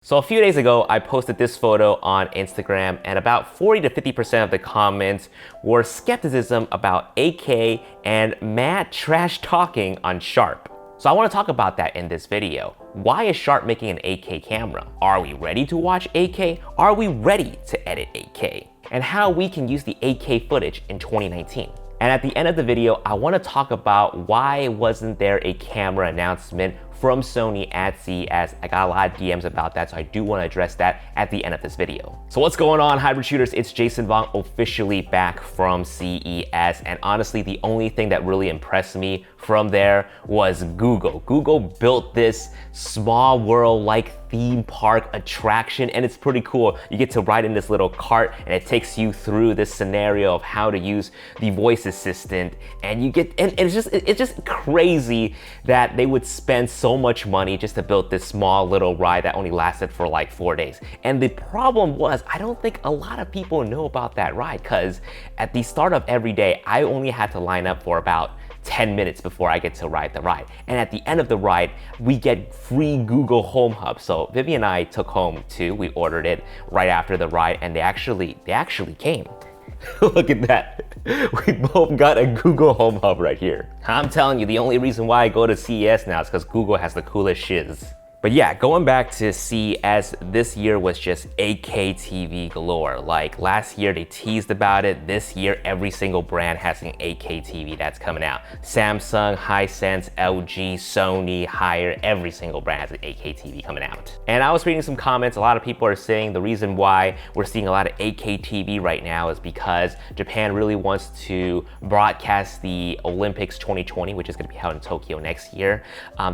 So a few days ago, I posted this photo on Instagram and about 40 to 50% of the comments were skepticism about 8K and mad trash talking on Sharp. So I want to talk about that in this video. Why is Sharp making an 8K camera? Are we ready to watch 8K? Are we ready to edit 8K? And how we can use the 8K footage in 2019. And at the end of the video, I want to talk about why wasn't there a camera announcement from Sony at CES. I got a lot of DMs about that, so I do want to address that at the end of this video. So what's going on, hybrid shooters? It's Jason Vong, officially back from CES, and honestly, the only thing that really impressed me from there was Google. Google built this small world-like theme park attraction, and it's pretty cool. You get to ride in this little cart, and it takes you through this scenario of how to use the voice assistant, and it's just crazy that they would spend so much money just to build this small little ride that only lasted for like 4 days. And the problem was, I don't think a lot of people know about that ride, because at the start of every day, I only had to line up for about 10 minutes before I get to ride the ride. And at the end of the ride, we get free Google Home Hub. So Vivian and I took home too. We ordered it right after the ride, and they actually came. Look at that. We both got a Google Home Hub right here. I'm telling you, the only reason why I go to CES now is because Google has the coolest shiz. But yeah, going back to CES, this year was just 8K TV galore. Like last year they teased about it. This year, every single brand has an 8K TV that's coming out. Samsung, Hisense, LG, Sony, Haier, every single brand has an 8K TV coming out. And I was reading some comments. A lot of people are saying the reason why we're seeing a lot of 8K TV right now is because Japan really wants to broadcast the Olympics 2020, which is going to be held in Tokyo next year.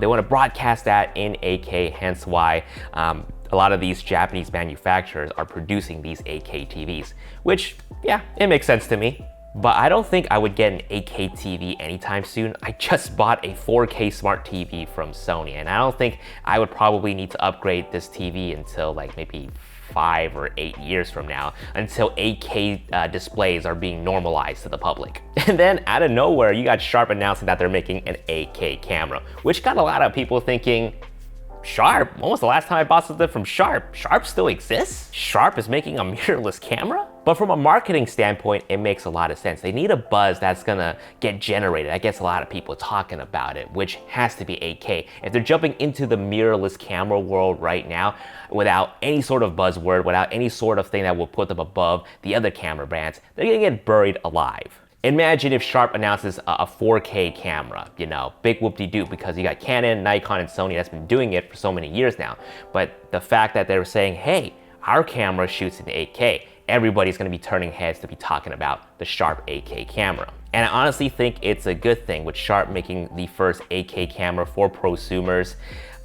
They want to broadcast that in 8K. Hence why a lot of these Japanese manufacturers are producing these 8K TVs, which, yeah, it makes sense to me. But I don't think I would get an 8K TV anytime soon. I just bought a 4K smart TV from Sony, and I don't think I would probably need to upgrade this TV until like maybe 5 or 8 years from now, until 8K displays are being normalized to the public. And then out of nowhere, you got Sharp announcing that they're making an 8K camera, which got a lot of people thinking, Sharp? When was the last time I bought something from Sharp? Sharp still exists? Sharp is making a mirrorless camera? But from a marketing standpoint, it makes a lot of sense. They need a buzz that's gonna get generated. That gets a lot of people talking about it, which has to be 8K. If they're jumping into the mirrorless camera world right now without any sort of buzzword, without any sort of thing that will put them above the other camera brands, they're gonna get buried alive. Imagine if Sharp announces a 4K camera, you know, big whoop-de-doo, because you got Canon, Nikon, and Sony that's been doing it for so many years now. But the fact that they're saying, hey, our camera shoots in 8K, everybody's gonna be turning heads to be talking about the Sharp 8K camera. And I honestly think it's a good thing with Sharp making the first 8K camera for prosumers.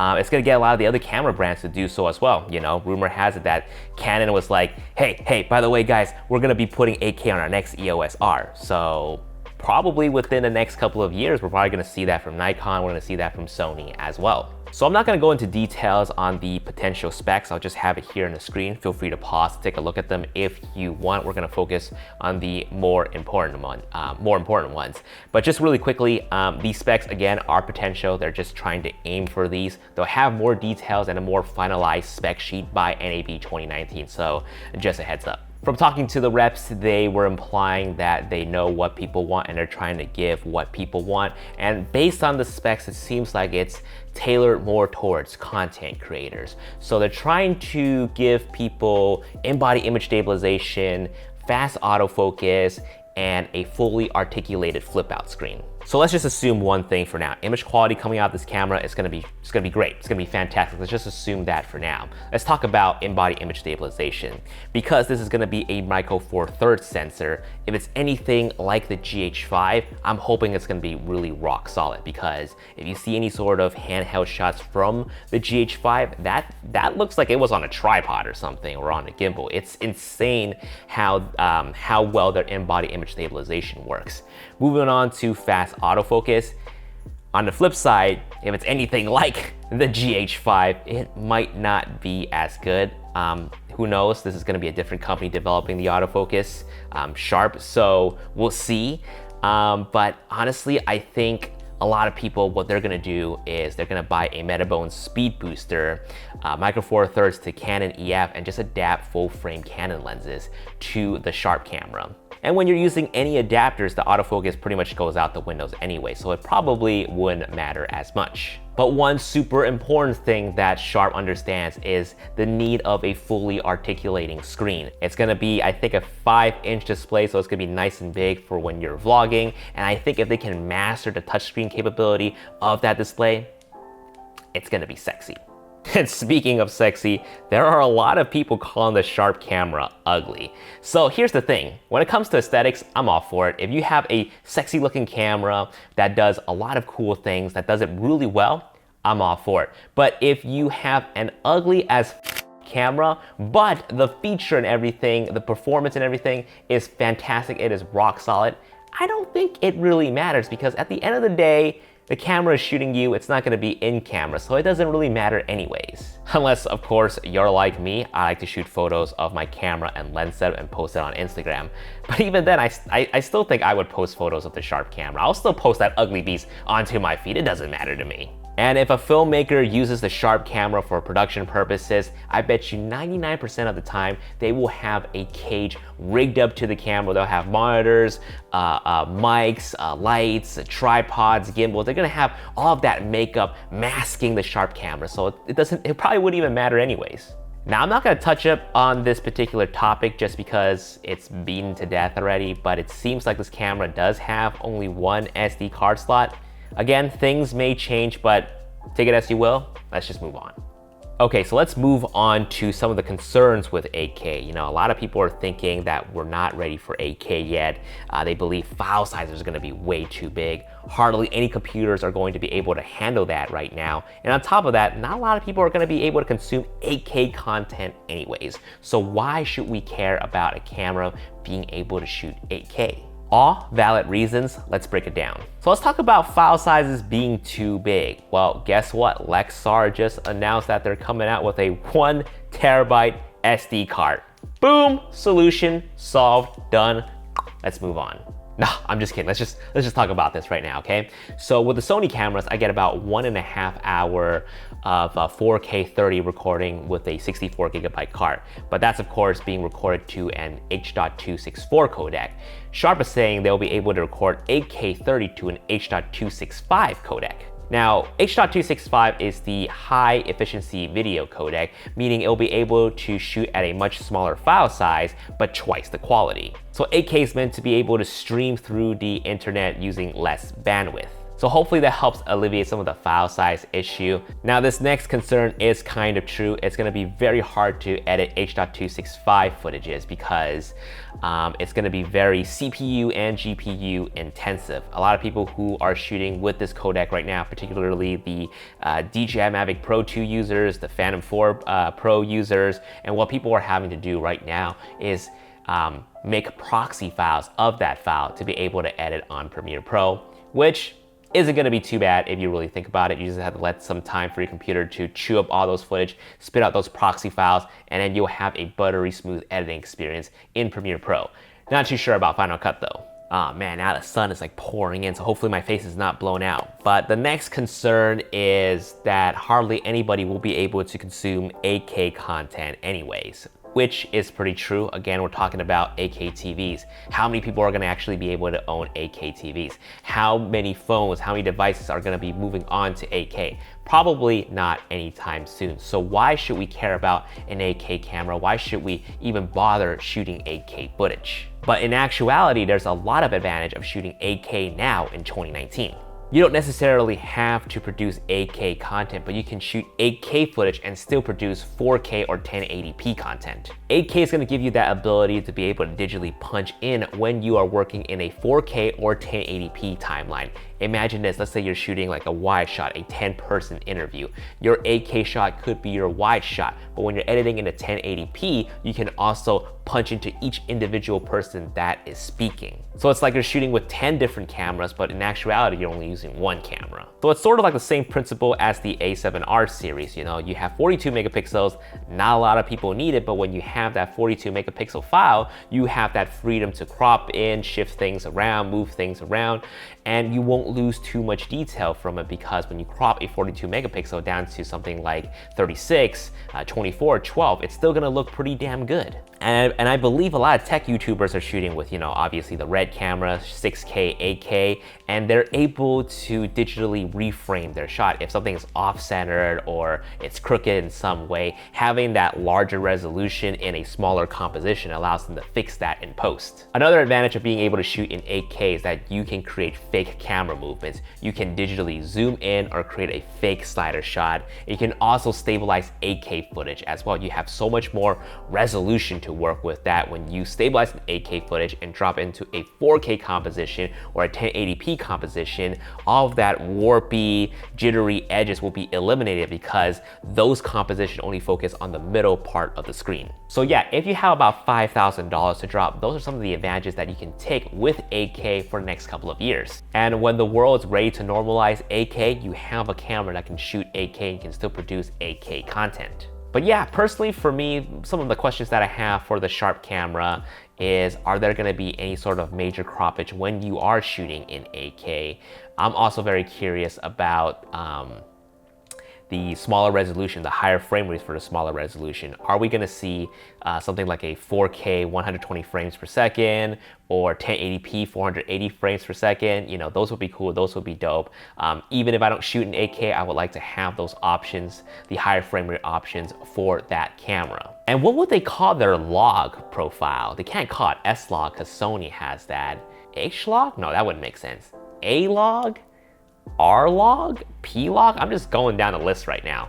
It's gonna get a lot of the other camera brands to do so as well. You know, rumor has it that Canon was like, hey, by the way, guys, we're gonna be putting 8K on our next EOS R. So probably within the next couple of years, we're probably gonna see that from Nikon, we're gonna see that from Sony as well. So I'm not gonna go into details on the potential specs. I'll just have it here on the screen. Feel free to pause to take a look at them if you want. We're gonna focus on the more important ones. But just really quickly, these specs again are potential. They're just trying to aim for these. They'll have more details and a more finalized spec sheet by NAB 2019. So just a heads up. From talking to the reps, they were implying that they know what people want and they're trying to give what people want. And based on the specs, it seems like it's tailored more towards content creators. So they're trying to give people in-body image stabilization, fast autofocus, and a fully articulated flip-out screen. So let's just assume one thing for now. Image quality coming out of this camera is gonna be great. It's gonna be fantastic. Let's just assume that for now. Let's talk about in-body image stabilization. Because this is gonna be a Micro Four Thirds sensor, if it's anything like the GH5, I'm hoping it's gonna be really rock solid, because if you see any sort of handheld shots from the GH5, that looks like it was on a tripod or something, or on a gimbal. It's insane how well their in-body image stabilization works. Moving on to fast autofocus. On the flip side, if it's anything like the GH5, it might not be as good. Who knows? This is gonna be a different company developing the autofocus, Sharp, so we'll see. But honestly, I think a lot of people, what they're gonna do is they're gonna buy a Metabone speed booster, micro four thirds to Canon EF, and just adapt full frame Canon lenses to the Sharp camera. And when you're using any adapters, the autofocus pretty much goes out the windows anyway, so it probably wouldn't matter as much. But one super important thing that Sharp understands is the need of a fully articulating screen. It's gonna be, I think, a 5-inch display, so it's gonna be nice and big for when you're vlogging. And I think if they can master the touchscreen capability of that display, it's gonna be sexy. And speaking of sexy, there are a lot of people calling the Sharp camera ugly. So here's the thing, when it comes to aesthetics, I'm all for it. If you have a sexy looking camera that does a lot of cool things, that does it really well, I'm all for it. But if you have an ugly as camera, but the feature and everything, the performance and everything is fantastic, it is rock solid, I don't think it really matters, because at the end of the day, the camera is shooting you, it's not gonna be in camera, so it doesn't really matter anyways. Unless, of course, you're like me, I like to shoot photos of my camera and lens setup and post it on Instagram. But even then, I still think I would post photos of the Sharp camera. I'll still post that ugly beast onto my feed, it doesn't matter to me. And if a filmmaker uses the Sharp camera for production purposes, I bet you 99% of the time, they will have a cage rigged up to the camera. They'll have monitors, mics, lights, tripods, gimbals. They're gonna have all of that makeup masking the Sharp camera. So it probably wouldn't even matter anyways. Now, I'm not gonna touch up on this particular topic just because it's beaten to death already, but it seems like this camera does have only one SD card slot. Again, things may change, but take it as you will. Let's just move on. Okay, so let's move on to some of the concerns with 8K. You know, a lot of people are thinking that we're not ready for 8K yet. They believe file sizes are gonna be way too big. Hardly any computers are going to be able to handle that right now. And on top of that, not a lot of people are gonna be able to consume 8K content anyways. So why should we care about a camera being able to shoot 8K? All valid reasons, let's break it down. So let's talk about file sizes being too big. Well, guess what? Lexar just announced that they're coming out with a 1 terabyte SD card. Boom, solution solved, done. Let's move on. No, I'm just kidding. Let's just talk about this right now, okay? So with the Sony cameras, I get about 1.5 hours of 4K 30 recording with a 64 gigabyte card. But that's of course being recorded to an H.264 codec. Sharp is saying they'll be able to record 8K 30 to an H.265 codec. Now, H.265 is the high efficiency video codec, meaning it'll be able to shoot at a much smaller file size, but twice the quality. So 8K is meant to be able to stream through the internet using less bandwidth. So hopefully that helps alleviate some of the file size issue. Now this next concern is kind of true. It's gonna be very hard to edit H.265 footages because it's gonna be very CPU and GPU intensive. A lot of people who are shooting with this codec right now, particularly the DJI Mavic Pro 2 users, the Phantom 4 Pro users, and what people are having to do right now is make proxy files of that file to be able to edit on Premiere Pro, which isn't gonna be too bad if you really think about it. You just have to let some time for your computer to chew up all those footage, spit out those proxy files, and then you'll have a buttery smooth editing experience in Premiere Pro. Not too sure about Final Cut though. Oh man, now the sun is like pouring in, so hopefully my face is not blown out. But the next concern is that hardly anybody will be able to consume 8K content anyways, which is pretty true. Again, we're talking about 8K TVs. How many people are gonna actually be able to own 8K TVs? How many phones, how many devices are gonna be moving on to 8K? Probably not anytime soon. So why should we care about an 8K camera? Why should we even bother shooting 8K footage? But in actuality, there's a lot of advantage of shooting 8K now in 2019. You don't necessarily have to produce 8K content, but you can shoot 8K footage and still produce 4K or 1080p content. 8K is gonna give you that ability to be able to digitally punch in when you are working in a 4K or 1080p timeline. Imagine this, let's say you're shooting like a wide shot, a 10-person interview. Your 8K shot could be your wide shot, but when you're editing in a 1080p, you can also punch into each individual person that is speaking. So it's like you're shooting with 10 different cameras, but in actuality, you're only using one camera. So it's sort of like the same principle as the A7R series. You know, you have 42 megapixels, not a lot of people need it, but when you have that 42 megapixel file, you have that freedom to crop in, shift things around, move things around, and you won't won't lose too much detail from it, because when you crop a 42 megapixel down to something like 36, 24, 12, it's still gonna look pretty damn good. And I believe a lot of tech YouTubers are shooting with, you know, obviously the red camera, 6K, 8K, and they're able to digitally reframe their shot. If something is off-centered or it's crooked in some way, having that larger resolution in a smaller composition allows them to fix that in post. Another advantage of being able to shoot in 8K is that you can create fake camera movements. You can digitally zoom in or create a fake slider shot. You can also stabilize 8K footage as well. You have so much more resolution to work with that when you stabilize an 8K footage and drop into a 4K composition or a 1080p composition. All of that warpy, jittery edges will be eliminated because those compositions only focus on the middle part of the screen. So yeah, if you have about $5,000 to drop, those are some of the advantages that you can take with 8K for the next couple of years. And when the world's ready to normalize 8K, you have a camera that can shoot 8K and can still produce 8K content. But yeah, personally for me, some of the questions that I have for the Sharp camera is, are there gonna be any sort of major croppage when you are shooting in 8K? I'm also very curious about the smaller resolution, the higher frame rates for the smaller resolution. Are we gonna see something like a 4K 120 frames per second or 1080p 480 frames per second? You know, those would be cool, those would be dope. Even if I don't shoot in 8K, I would like to have those options, the higher frame rate options for that camera. And what would they call their log profile? They can't call it S-log because Sony has that. H-log? No, that wouldn't make sense. A-log? R-log? P-log? I'm just going down the list right now.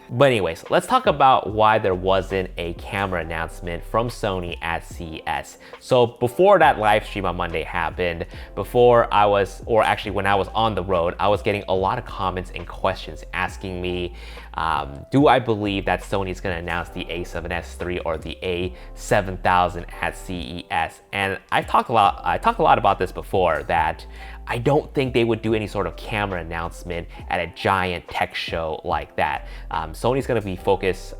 But anyways, let's talk about why there wasn't a camera announcement from Sony at CES. So before that live stream on Monday happened, when I was on the road, I was getting a lot of comments and questions asking me, do I believe that Sony is gonna announce the a7S III or the a7000 at CES? And I've talked a lot about this before, that I don't think they would do any sort of camera announcement at a giant tech show like that. Sony's gonna be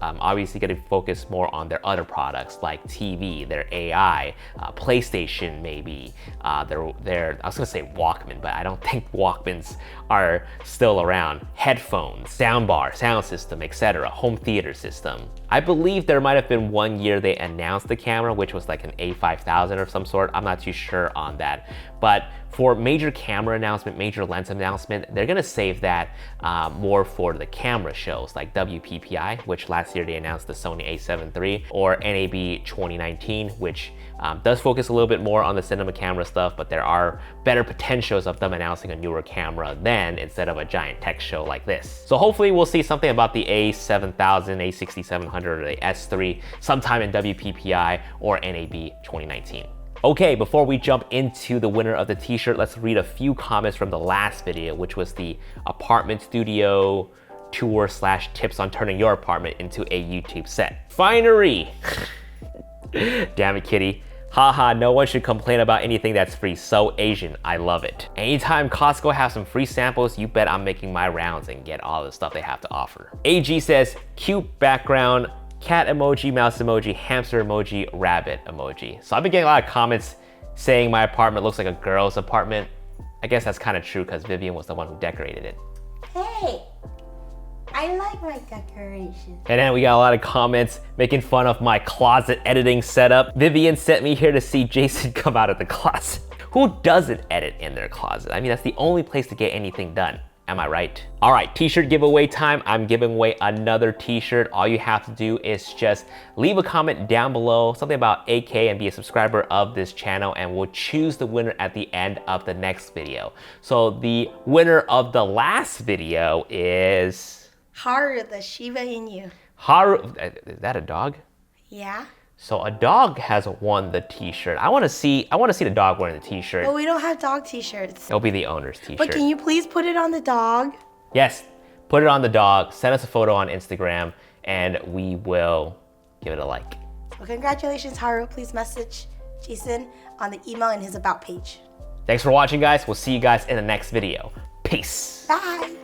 obviously gonna focus more on their other products like TV, their AI, PlayStation maybe, I was gonna say Walkman, but I don't think Walkmans are still around. Headphones, soundbar, sound system, etc., home theater system. I believe there might have been one year they announced the camera, which was like an a5000 of some sort. I'm not too sure on that. But for major camera announcement, major lens announcement, they're gonna save that more for the camera shows like WPPI, which last year they announced the Sony a7 III, or NAB 2019, which does focus a little bit more on the cinema camera stuff, but there are better potentials of them announcing a newer camera then instead of a giant tech show like this. So hopefully we'll see something about the a7000, a6700, or the S3 sometime in WPPI or NAB 2019. Okay, before we jump into the winner of the t-shirt, let's read a few comments from the last video, which was the apartment studio tour / tips on turning your apartment into a YouTube set. Finery! Damn it, kitty. Haha, no one should complain about anything that's free. So Asian, I love it. Anytime Costco has some free samples, you bet I'm making my rounds and get all the stuff they have to offer. AG says, cute background, cat emoji, mouse emoji, hamster emoji, rabbit emoji. So I've been getting a lot of comments saying my apartment looks like a girl's apartment. I guess that's kind of true because Vivian was the one who decorated it. Hey, I like my decorations. And then we got a lot of comments making fun of my closet editing setup. Vivian sent me here to see Jason come out of the closet. Who doesn't edit in their closet? I mean, that's the only place to get anything done. Am I right? All right, t-shirt giveaway time. I'm giving away another t-shirt. All you have to do is just leave a comment down below, something about 8K, and be a subscriber of this channel, and we'll choose the winner at the end of the next video. So the winner of the last video is... Haru, the Shiba Inu. Haru, is that a dog? Yeah. So a dog has won the t-shirt. I want to see the dog wearing the t-shirt. But we don't have dog t-shirts. It'll be the owner's t-shirt. But can you please put it on the dog? Yes, put it on the dog, send us a photo on Instagram, and we will give it a like. Well, congratulations, Haru. Please message Jason on the email in his about page. Thanks for watching, guys. We'll see you guys in the next video. Peace. Bye.